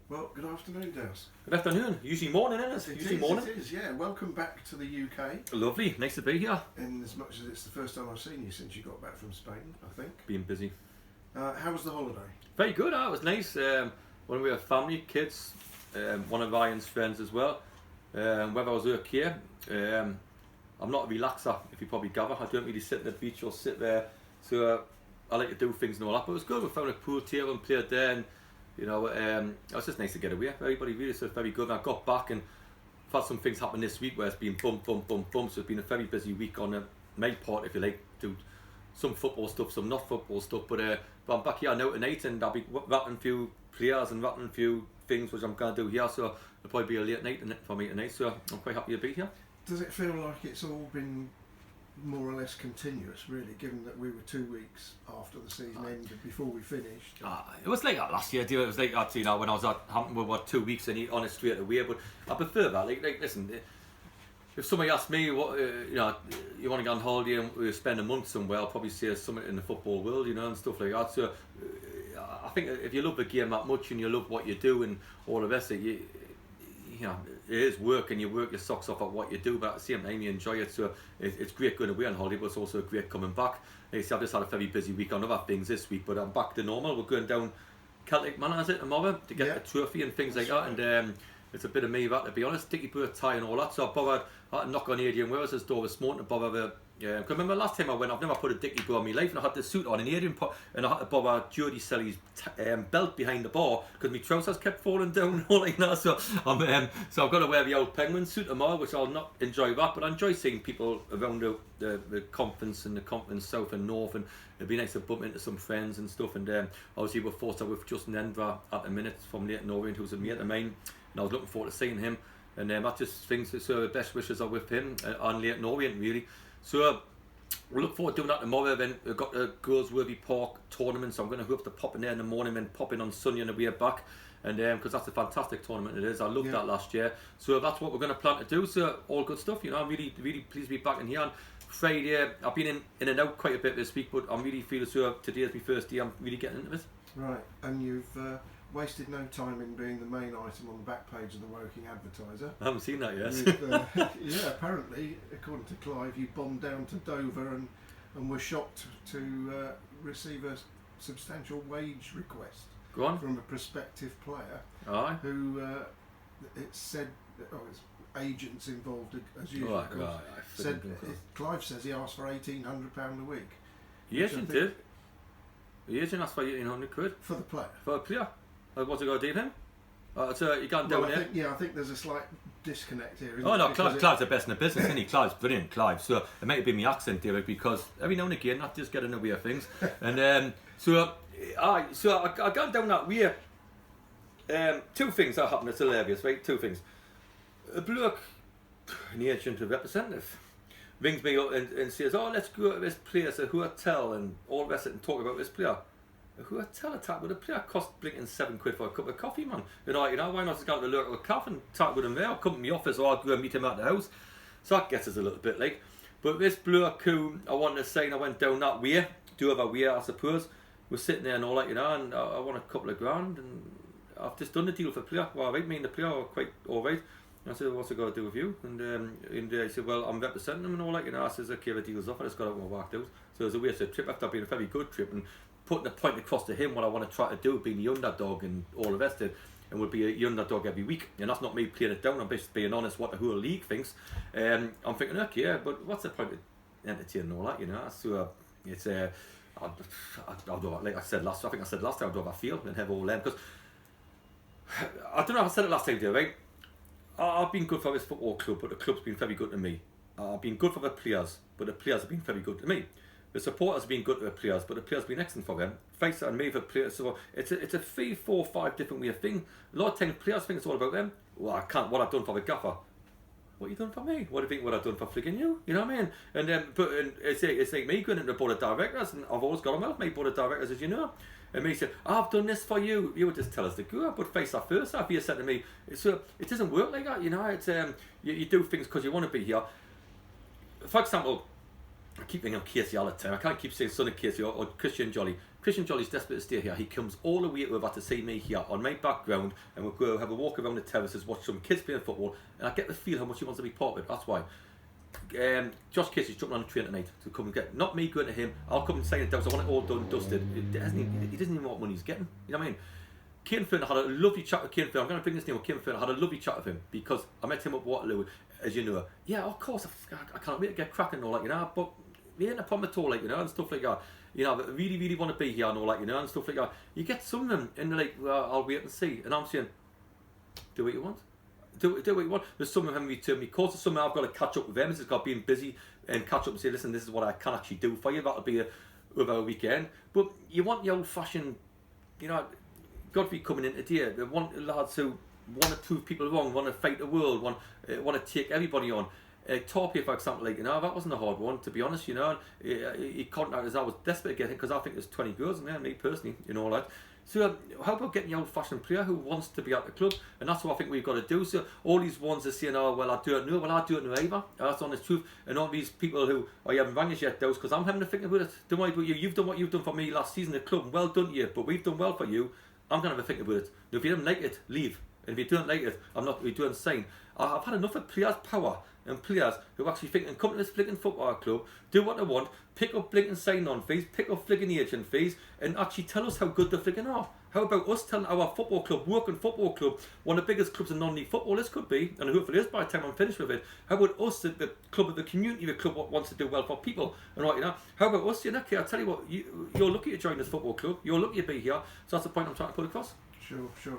Well, good afternoon, Dowse. Good afternoon. Usually morning, isn't it? Usually morning. It is, yeah. Welcome back to the UK. Lovely. Nice to be here. In as much as it's the first time I've seen you since you got back from Spain, I think. Being busy. How was the holiday? Very good. It was nice. When we were family, kids, one of Ryan's friends as well. Whether I was okay. I'm not a relaxer, if you probably gather. I don't really sit on the beach or sit there. So I like to do things and all that. But it was good. We found a pool table and played there. And, you know, it was just nice to get away. Everybody really said very good. And I got back and I've had some things happen this week where it's been bump. So it's been a very busy week on my part, if you like, do some football stuff, some not football stuff. But I'm back here now tonight and I'll be wrapping a few players and wrapping a few things which I'm going to do here. So it'll probably be a late night for me tonight. So I'm quite happy to be here. Does it feel like it's all been more or less continuous, really, given that we were 2 weeks after the season ended before we finished? It was like that last year, dear. It was like that, you know, when I was at Hampton, we were 2 weeks and on it straight away. But I prefer that. Like listen, if somebody asked me what, you know, you want to go on holiday and we spend a month somewhere, I'll probably say something in the football world, you know, and stuff like that. So I think if you love the game that much and you love what you do and all the rest of it, you know, it is work and you work your socks off at what you do, but at the same time you enjoy it. So it's great going away on holiday, but it's also great coming back. Like I say, I've just had a very busy week on other things this week, but I'm back to normal. We're going down Celtic Manor, is it, tomorrow, to get a trophy and things like that. And it's a bit of me that, to be honest, Dickie Bird tie and all that. So I had to knock on Adrian Wales' door this morning to bother the. Because remember last time I went, I've never put a Dickie bar in my life, and I had the suit on, and Adrian and I had to bother Jody Selly's belt behind the bar because my trousers kept falling down and all like that. So so I've got to wear the old Penguin suit tomorrow, which I'll not enjoy that, but I enjoy seeing people around the conference and the conference south and north, and it'd be nice to bump into some friends and stuff. And obviously we're forced out with Justin Endra at the minute from Leighton Orient, who's a mate of mine, and I was looking forward to seeing him. And that just things. So the best wishes are with him on Leighton Orient, really. So we'll look forward to doing that tomorrow. Then we've got the Goldsworthy Park tournament, so I'm going to hope to pop in there in the morning and pop in on Sunday on the way back. And because that's a fantastic tournament it is. I loved that last year. So that's what we're going to plan to do. So all good stuff. You know, I'm really pleased to be back in here. On Friday, I've been in and out quite a bit this week, but I'm really feeling so today is my first day. I'm really getting into it. Right, and you've wasted no time in being the main item on the back page of the Woking Advertiser. I haven't seen that yet. Yeah, apparently, according to Clive, you bombed down to Dover and were shocked to receive a substantial wage request from a prospective player who it said, it's agents involved as usual. Said Clive says he asked for £1,800 a week. The agent did. The agent asked for £1,800 for the player. For a player. What's it got to do with him? So you can't do it. I think there's a slight disconnect here. Clive's the best in the business, isn't he? Clive's brilliant, Clive. So it might have been my accent, David, because every now and again I just get in the way of things. And so I got down that way. Two things that happened. It's hilarious, right? Two things. A bloke, an agent, a representative, rings me up and says, "Oh, let's go to this place, a hotel, and all the rest of it, and talk about this player." A hotel attack with a player cost blinking £7 for a cup of coffee, man. You know, why not just go to the local cafe and talk with him there, or come to my office, or I'll go and meet him at the house. So that gets us a little bit like. But this bloke who I wanted to sign, I went down that way, Dover way, I suppose. We're sitting there and all that, you know, and I won a couple of grand, and I've just done the deal for the player. Well, me and the player are quite alright. I said, "What's it got to do with you?" And he said, "Well, I'm representing him and all that, you know." I said, "Okay, the deal's off." I just got out and walked out. So it was a wasted trip after being a very good trip, and putting the point across to him what I want to try to do, being the underdog and all the rest of it, and would be a underdog every week. And that's not me playing it down, I'm just being honest what the whole league thinks. I'm thinking, okay, yeah, but what's the point of entertaining all that, you know? So it's I'll do, like I said last time, I'll do what I feel and have all them, because I don't know if I said it last time, right? I've been good for this football club, but the club's been very good to me. I've been good for the players, but the players have been very good to me. The supporters have been good to the players, but the players have been excellent for them. Face and me for players. So it's a 3, 4, 5 different way of thing. A lot of times players think it's all about them. Well, I can't. What I've done for the gaffer. What you done for me? What do you think? What I've done for frigging you? You know what I mean? And then, it's like me going into the board of directors, and I've always got them out. My board of directors, as you know, and me say, "I've done this for you." You would just tell us to go, but face that first. If you said to me, so it doesn't work like that. You know, it's you do things because you want to be here. For example, I keep thinking of Casey all the time. I can't keep saying son of Casey or Christian Jolly. Christian Jolly's desperate to stay here. He comes all the way over to see me here on my background, and we'll go have a walk around the terraces, watch some kids playing football, and I get the feel how much he wants to be part of it. That's why. Josh Casey's jumping on the train tonight to come and get, not me going to him. I'll come and sign it down. So I want it all done, dusted. He doesn't even know what money he's getting. You know what I mean? Kieran Fern, I had a lovely chat with Kieran Fern. I'm going to bring this name up, Kieran Fern. I had a lovely chat with him because I met him at Waterloo, as you know. Yeah, of course, I can't wait to get cracking and all that, you know, but we ain't a problem at all, like, you know, and stuff like that. You know, I really, really want to be here and all that, you know, and stuff like that. You get some of them and they're like, well, I'll wait and see. And I'm saying, do what you want. Do what you want. There's some of them return me calls. There's some I've got to catch up with them. It's got being busy and catch up and say, listen, this is what I can actually do for you. That'll be over a weekend. But you want the old-fashioned, you know, Godfrey coming in today. They want lads who want to prove people wrong, want to fight the world, want to take everybody on. Torpy, for example, like, you know, that wasn't a hard one, to be honest, you know. He contacted us. I was desperate to get him because I think there's 20 girls in there, me personally, you know, all that. So how about getting the old-fashioned player who wants to be at the club? And that's what I think we've got to do. So all these ones are saying, oh, well, I don't know. Well, I don't know either. That's honest truth. And all these people who, oh, you haven't rang us yet, Dowse, because I'm having to think about it. Don't worry about you. You've done what you've done for me last season at the club. And well done to you. But we've done well for you. I'm going to have a think about it. Now, if you don't like it, leave. And if you don't like it, I'm not going to do saying. I've had enough of players' power and players who actually think and come to this flicking football club, do what they want, pick up blinking sign-on fees, pick up flicking agent fees, and actually tell us how good the flicking are. How about us telling our football club, working football club, one of the biggest clubs in non-league football this could be, and hopefully it is by the time I'm finished with it. How about us, the club of the community, the club what wants to do well for people, and right, you know. How about us saying, okay, I'll tell you what, you're lucky to join this football club, you're lucky to be here. So that's the point I'm trying to put across. Sure.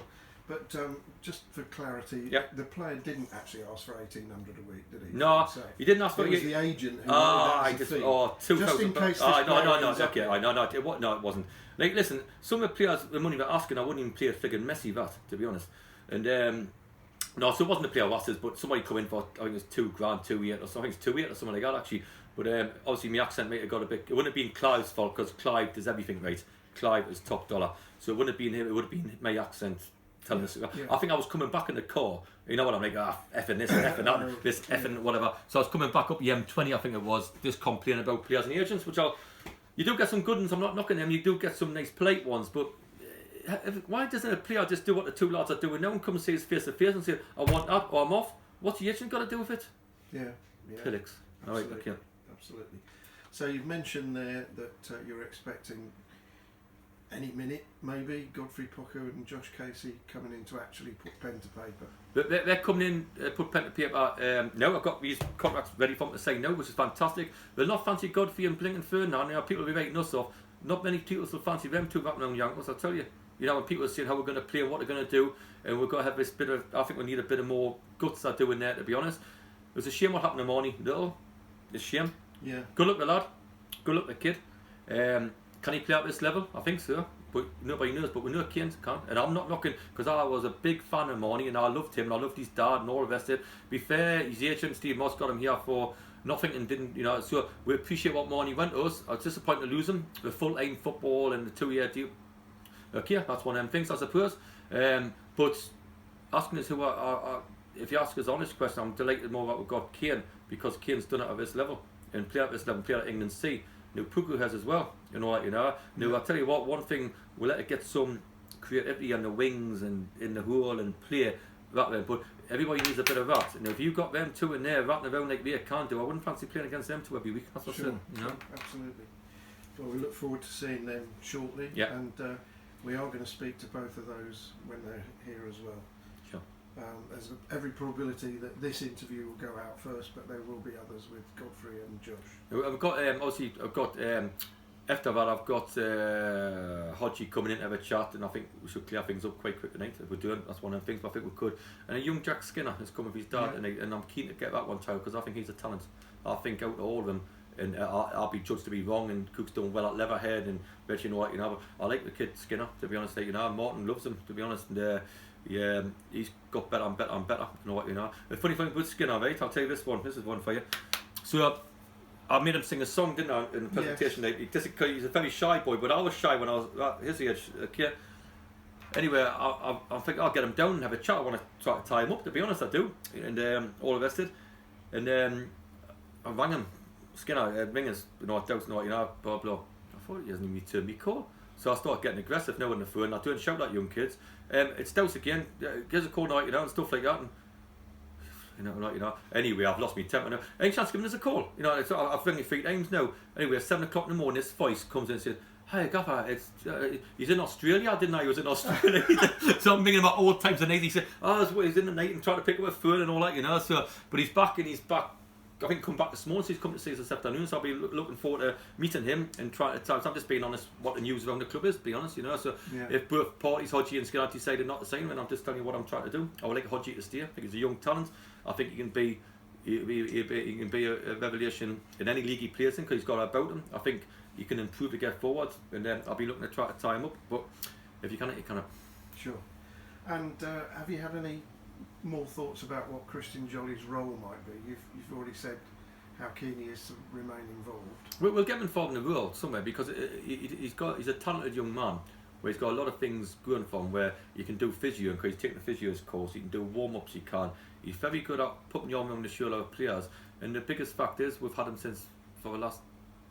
But just for clarity, the player didn't actually ask for 1,800 a week, did he? No, he didn't ask for it. It was the agent who wanted that as a fee. Just in case No, it wasn't. Like, listen, some of the players, the money they're asking, I wouldn't even play a friggin' Messi that, to be honest. And no, so it wasn't a player Wasses, but somebody come in for, I think it was $2,000, 2,800 or something. It's 2,800 or something like that actually. But obviously my accent might have got a bit. It wouldn't have been Clive's fault because Clive does everything right. Clive is top dollar, so it wouldn't have been him. It would have been my accent. Telling us, I think I was coming back in the car. You know what I'm like, effing this, effing that, this, effing whatever. So I was coming back up the M20, I think it was, just complaining about players and agents, which you do get some good ones. I'm not knocking them. You do get some nice polite ones, but why doesn't a player just do what the two lads are doing? No one comes and says face to face and say, I want that or I'm off. What's the agent got to do with it? Yeah. Pillix. All right, okay. Absolutely. So you've mentioned there that you're expecting any minute, maybe, Godfrey Pocker and Josh Casey coming in to actually put pen to paper. But they're coming in, put pen to paper. Now I've got these contracts ready for them to say no, which is fantastic. They'll not fancy Godfrey and Blinken Fern now. Now people will be writing us off. Not many people will fancy them two young youngsters, I'll tell you. You know, when people are saying how we're going to play and what they're going to do, and we've got to have this bit of, I think we need a bit of more guts I do in there, to be honest. It was a shame what happened to Marnie Little. It's a shame. Yeah. Good luck the lad. Good luck the kid. Can he play at this level? I think so. But nobody knows. But we know Kane can. And I'm not knocking, because I was a big fan of Marnie and I loved him and I loved his dad and all the rest of it. Be fair, his agent Steve Moss got him here for nothing and didn't, you know. So we appreciate what Marnie went to us. I was disappointed to lose him. The full-time football and the 2-year deal. Okay, that's one of them things, I suppose. But asking us who if you ask us honest question, I'm delighted more that we've got Kane, because Kane's done it at this level and play at this level, play at England C. Now Puku has as well, you know what, you know. Now I'll tell you what, one thing, we'll let it get some creativity on the wings and in the hole and play that way, but everybody needs a bit of that. And if you've got them two in there ratting around like they can't do, I wouldn't fancy playing against them two every week. That's what's sure. You know? Absolutely. Well, we look forward to seeing them shortly, and we are going to speak to both of those when they're here as well. Sure. There's every probability that this interview will go out first, but there will be others with Godfrey and Josh. I've got obviously I've got after that I've got Hodgie coming in to have a chat, and I think we should clear things up quite quick tonight if we're doing. That's one of the things, but I think we could. And a young Jack Skinner is coming with his dad, and I'm keen to get that one child because I think he's a talent. I think out of all of them, and I'll be judged to be wrong, and Cook's done well at Leatherhead, and but you know what, you know, but I like the kid Skinner, to be honest. Like, you know, Martin loves him, to be honest, and he's got better and better and better. You know what, you know. The funny thing about Skinner, right? I'll tell you this one. This is one for you. So I made him sing a song, didn't I, in the presentation? Yes. He's a very shy boy, but I was shy when I was at his age. Okay. Anyway, I think I'll get him down and have a chat. I want to try to tie him up, to be honest, I do. And all the rest of it. And I rang him Skinner, ringers, Dowse, blah, blah. I thought he hasn't even returned me call. So I started getting aggressive now on the phone. I do and shout at young kids. It's Dowse again. Gives a call, and stuff like that. And, Anyway, I've lost my temper now. Any chance of giving us a call? I've rung you 3 times now. Anyway, at 7 o'clock in the morning, this voice comes in and says, "Hi, Gaffer, he's in Australia." I didn't know he was in Australia. So I'm thinking about old times and he said, he's in the night and trying to pick up a phone and all that, So, but he's back. I think come back this morning, so he's come to see us this afternoon, so I'll be looking forward to meeting him and trying to tell. So I'm just being honest what the news around the club is, to be honest, So if both parties, Hodgie and Skinner, decided not to sign him, then I'm just telling you what I'm trying to do. I would like Hodgie to stay. I think he's a young talent. I think he can be a revelation in any league he plays in because he's got about him. I think he can improve to get forward, and then I'll be looking to try to tie him up. But if you can, you can. Sure. And have you had any more thoughts about what Christian Jolly's role might be? You've already said how keen he is to remain involved. We'll get him involved in the world somewhere because he's a talented young man where he's got a lot of things going for him where he can do physio, because he's taking the physio's course, he can do warm-ups, he's very good at putting your arm on the shoulder of players, and the biggest fact is we've had him since for the last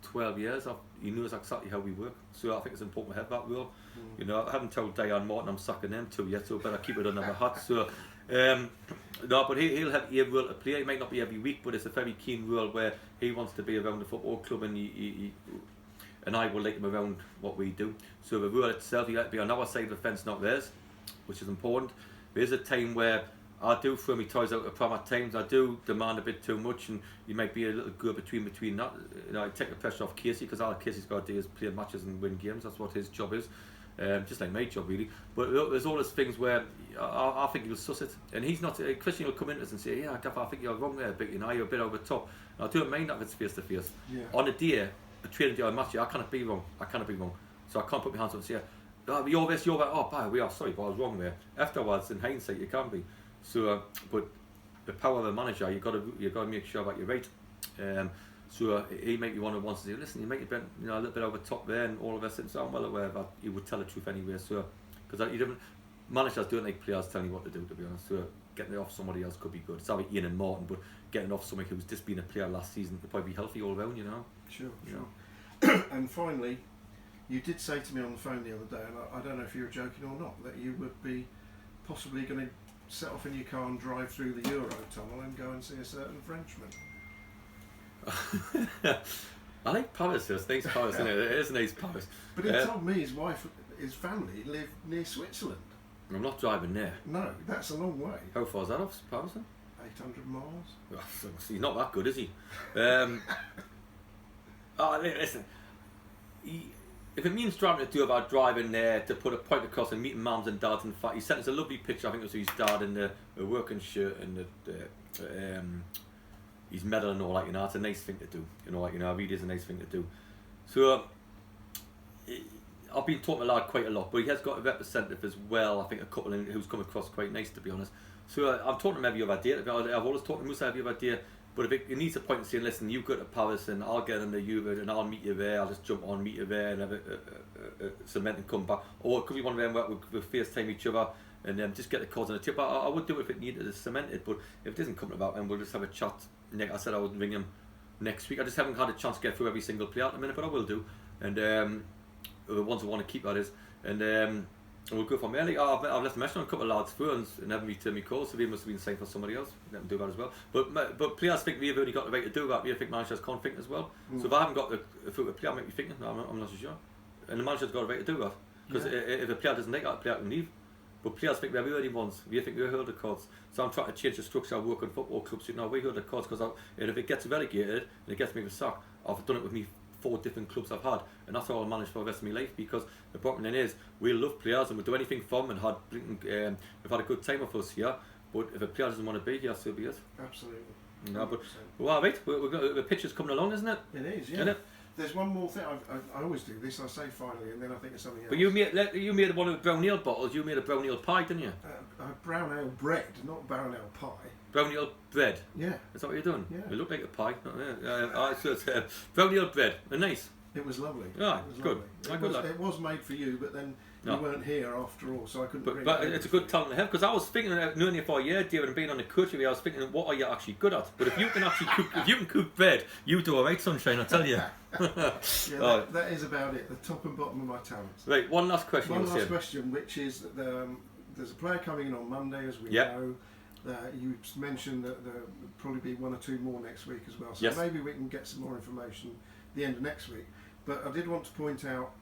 12 years. He knows exactly how we work, so I think it's important to have that role. I haven't told Diane Martin I'm sacking them too yet, so better keep it under my hat. So no, but he'll have a role to play. It might not be every week, but it's a very keen role where he wants to be around the football club, and and I will like him around what we do. So the role itself, he has to be on our side of the fence, not theirs, which is important. There's a time where I do throw my toys out the pram at times. I do demand a bit too much, and you might be a little go between that. I take the pressure off Casey, because all Casey's got to do is play matches and win games. That's what his job is, just like my job really. But there's all those things where I think he'll suss it, and he's not. Christian will come in to us and say, "Yeah, Gaffer, I think you're wrong there, but you're a bit over the top." And I don't mind that if it's face to face. On a day, a training day or a match, I cannot be wrong. So I can't put my hands up and say, "You're this, you're that." Oh, we are sorry, but I was wrong there. Afterwards, in hindsight, you can be. So, but the power of a manager, you've got to make sure that you're right. So he might be one who wants to say, "Listen, you might have been a little bit over the top there," and all of us. So I'm well aware that he would tell the truth anyway. So, because managers don't like players telling you what to do, to be honest. So getting it off somebody else could be good. It's like Ian and Martin, but getting off somebody who's just been a player last season would probably be healthy all round, Sure. And finally, you did say to me on the phone the other day, and I don't know if you were joking or not, that you would be possibly going to set off in your car and drive through the Eurotunnel and go and see a certain Frenchman. I like Paris. It's nice Paris, isn't it? It is nice Paris. But he told me his family live near Switzerland. I'm not driving there. No, that's a long way. How far is that off Paris then? 800 miles. He's not that good, is he? Listen. If it means driving to do about driving there to put a point across and meeting mums and dads, and he sent us a lovely picture. I think it was his dad in the working shirt and his medal and all that. It's a nice thing to do. It really is a nice thing to do. So I've been talking to the lad quite a lot, but he has got a representative as well. I think a couple who's come across quite nice, to be honest. So I'm talking to him every other day. I've always talked to Musa every other day. But if it needs a point in saying, "Listen, you go to Paris and I'll get in the Uber and I'll meet you there, I'll just jump on, meet you there and have a cement and come back." Or it could be one of them where we'll FaceTime each other and just get the cards on the tip. I would do it if it needed to cement it, but if it doesn't come about, then we'll just have a chat. I said I would ring him next week. I just haven't had a chance to get through every single player at the minute, but I will do. And the ones I want to keep, that is. And we'll go from there. I've left a message on a couple of lads' phones and haven't returned me calls, so they must have been signed for somebody else. Let them do that as well. But players think we've only got the right to do that. We think managers can't think as well. So if I haven't got the foot of a player, I might be thinking, no, I'm not so sure. And the manager's got the right to do that. Because if a player doesn't like that, the player can leave. But players think we're the only ones. We think we hold the cards. So I'm trying to change the structure of work in football clubs. We hold the cards, because if it gets relegated and it gets me the sack, I've done it with me 4 different clubs I've had, and that's how I'll manage for the rest of my life, because the bottom line is we love players and we'll do anything for them, and we've had a good time with us here, but if a player doesn't want to be here, so be it. Absolutely. Well, right, we've got the picture's coming along, isn't it? It is, yeah. Isn't it? There's one more thing. I always do this. I say finally, and then I think of something else. But you made one of the brown ale bottles. You made a brown ale pie, didn't you? Brown ale bread, not brown ale pie. Brown ale bread. Yeah. Is that what you're doing? Yeah. It looked like a pie. So it's brown ale bread. Nice. It was lovely. Right, it was good. Lovely. It was made for you, but then you weren't here after all, so I couldn't. But it's a good talent to have, because I was thinking, knowing you for a year, David, and being on the coach with you, I was thinking, what are you actually good at? But if you can actually cook, if you can cook bread, you do alright, sunshine. I tell you. That is about it. The top and bottom of my talents. Right. One last question. Which is there's a player coming in on Monday, as we know. You mentioned that there'll probably be one or two more next week as well. So maybe we can get some more information at the end of next week. But I did want to point out,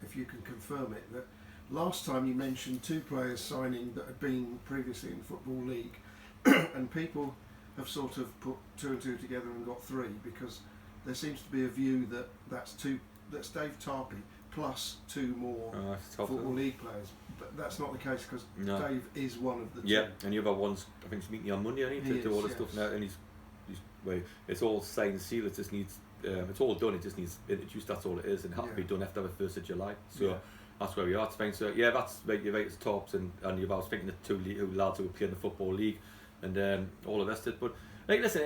if you can confirm it, that last time you mentioned 2 players signing that had been previously in the Football League, and people have sort of put 2 and 2 together and got 3, because there seems to be a view that that's Dave Tarpey plus 2 more Football League players. But that's not the case, because Dave is one of the 2. Yeah, and the other one's, I think he's meeting on Monday, I need to do all the stuff now, and he's it's all signed and sealed. It just needs it's all done. It just needs introduced. That's all it is, and it has to be done after the 1st of July. So that's where we are. It's fine. So that's right. You're right. It's tops, and I was thinking the 2 lads who were playing the Football League, and all the rest of it. But like, listen,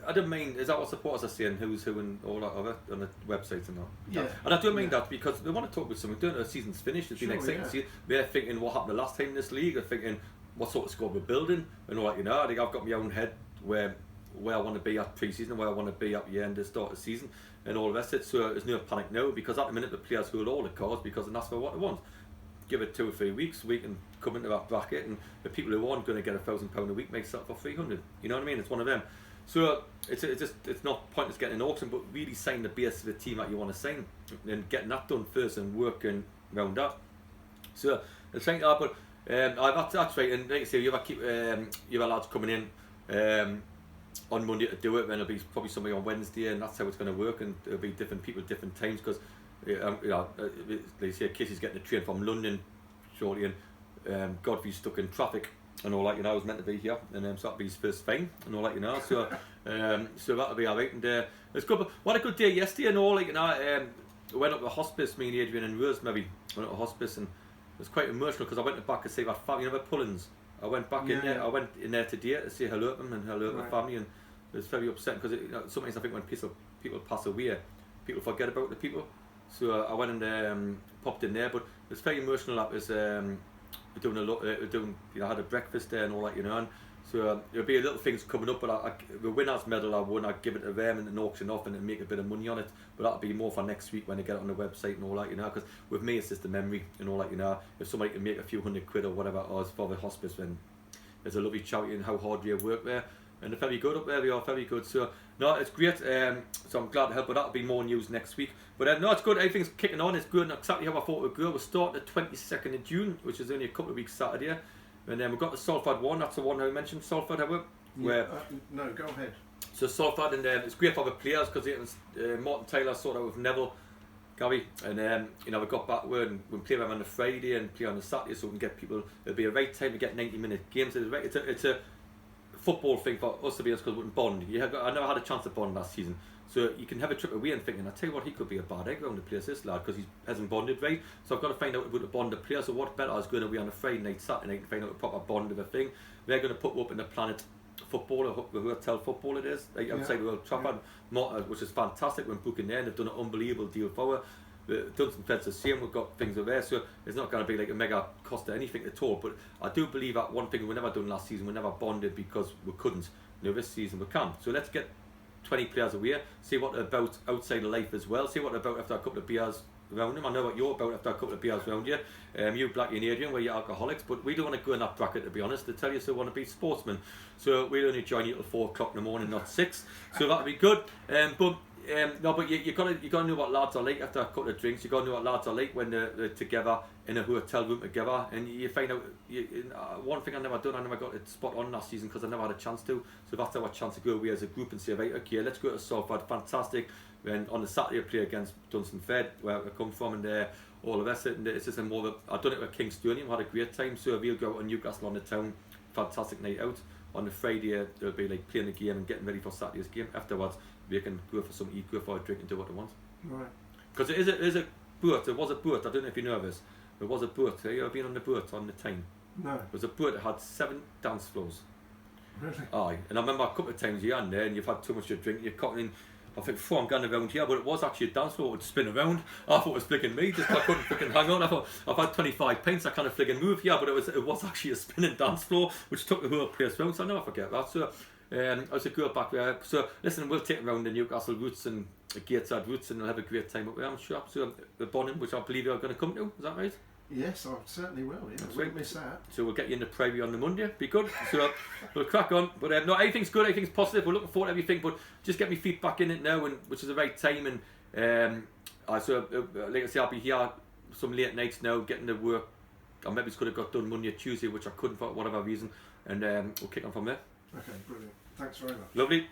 I don't mean, is that what supporters are saying, who's who and all that other on the websites and all? Yeah. And I don't mean that because they want to talk with someone. Don't know, the season's finished. It's been exciting to see. They're thinking what happened the last time in this league. They're thinking what sort of squad we're building and all that. I think I've got my own head where I want to be at pre-season, where I want to be at the end of the start of the season, and all the rest of it. So there's no panic now, because at the minute the players hold all the cards because that's for what they want. Give it 2 or 3 weeks, we can come into that bracket, and the people who aren't going to get £1,000 a week make that for 300. You know what I mean? It's one of them. So it's not pointless getting an auction, but really sign the base of the team that you want to sign, and getting that done first and working around that. So it's like that, but that's right. And like I say, you have lads coming in on Monday to do it, then it'll be probably somebody on Wednesday, and that's how it's going to work. And it'll be different people at different times, because they say Casey's getting a train from London shortly, and Godfrey's stuck in traffic and all that. I was meant to be here, and so that'll be his first thing and all that. So so that'll be alright. And it's good. But what a good day yesterday and all. I went up to hospice. Me and Adrian and Rose maybe went up to hospice, and it was quite emotional because I went back to see that family. The Pullens. I went back in there. I went in there today to say hello to them and hello to the family, and it was very upsetting because sometimes I think when people pass away, people forget about the people. So I went and popped in there, but it's very emotional. That was I had a breakfast there and all that, and so there'll be little things coming up. But the winners' medal I won, I'd give it to them and an auction off and make a bit of money on it. But that'll be more for next week when I get it on the website and all that, because with me it's just a memory and all that, If somebody can make a few £100 or whatever it was for the hospice, then there's a lovely charity and how hard you work there. And they're very good up there. They are very good. So no, it's great. So I'm glad to help. But that'll be more news next week. But no, it's good. Everything's kicking on. It's good. And exactly how I thought it would go. We're starting the 22nd of June, which is only a couple of weeks Saturday. And then we've got the Salford one. That's the one I mentioned. Salford, have we? No, go ahead. So Salford, and it's great for the players because Martin Taylor sorted out with Neville, Gary, and we got back and we play them on the Friday and play on the Saturday, so we can get people. It'll be a right time to get 90-minute games. It's a football thing for us to be, because we can bond. I never had a chance to bond last season, so you can have a trip away and thinking, I tell you what, he could be a bad egg around the place, this lad, because he hasn't bonded right. So I've got to find out about the bond of players. So what better is going away on a Friday night, Saturday night, and find out a proper bond of a thing. They're going to put up in the Planet Football, the hotel football it is, outside the Old Trafford, which is fantastic. When booking there, and they've done an unbelievable deal for her. Dunstan Fed's the same. We've got things over there, so it's not going to be like a mega cost of anything at all. But I do believe that one thing we never done last season, we never bonded because we couldn't. This season we can. So let's get 20 players away, see what they're about outside of life as well, see what they're about after a couple of beers around them. I know what you're about after a couple of beers around you. You, Blackie and Adrian, where you're alcoholics, but we don't want to go in that bracket, to be honest. They tell you so, want to be sportsmen. So we'll only join you till 4 o'clock in the morning, not 6. So that'll be good. But you gotta know what lads are like after a couple of drinks. You gotta know what lads are like when they're together in a hotel room together, and you find out. One thing I never got it spot on last season because I never had a chance to. So that's our chance to go away as a group and say, right, okay, let's go to Salford. Fantastic. And on the Saturday I play against Dunstan Fed, where I come from, and all of that. And it's just I've done it with Kingstonian. We had a great time. So we'll go out to Newcastle on the town. Fantastic night out. On the Friday, they'll be like playing the game and getting ready for Saturday's game. Afterwards, we can go for some eat, go for a drink, and do what they want. Right. Because it is a boat. It was a boat. I don't know if you know this. There was a boat. Have you ever been on the boat on the Tyne? No. It was a boat that had 7 dance floors. Really? Aye. And I remember a couple of times you're on there and you've had too much to drink. You're cutting in. I think, I'm going around here, but it was actually a dance floor. It would spin around. I thought it was flicking me, just I couldn't freaking hang on. I thought, I've had 25 pints, I can't flick move here, but it was actually a spinning dance floor, which took the whole place round, so I'll never forget that. So, I was a girl back there. So, listen, we'll take around the Newcastle roots and the Gateshead roots, and we'll have a great time up there, I'm sure. So, the Bonham, which I believe you're going to come to, is that right? Yes, I certainly will. Yes, won't miss that. So we'll get you in the Prairie on the Monday. Be good. So we'll crack on. But no, everything's good. Everything's positive. We're looking forward to everything. But just get me feet back in it now, and which is the right time. And like I say, I'll be here some late nights now, getting the work. I maybe could have got done Monday or Tuesday, which I couldn't for whatever reason. And we'll kick on from there. Okay, brilliant. Thanks very much. Lovely.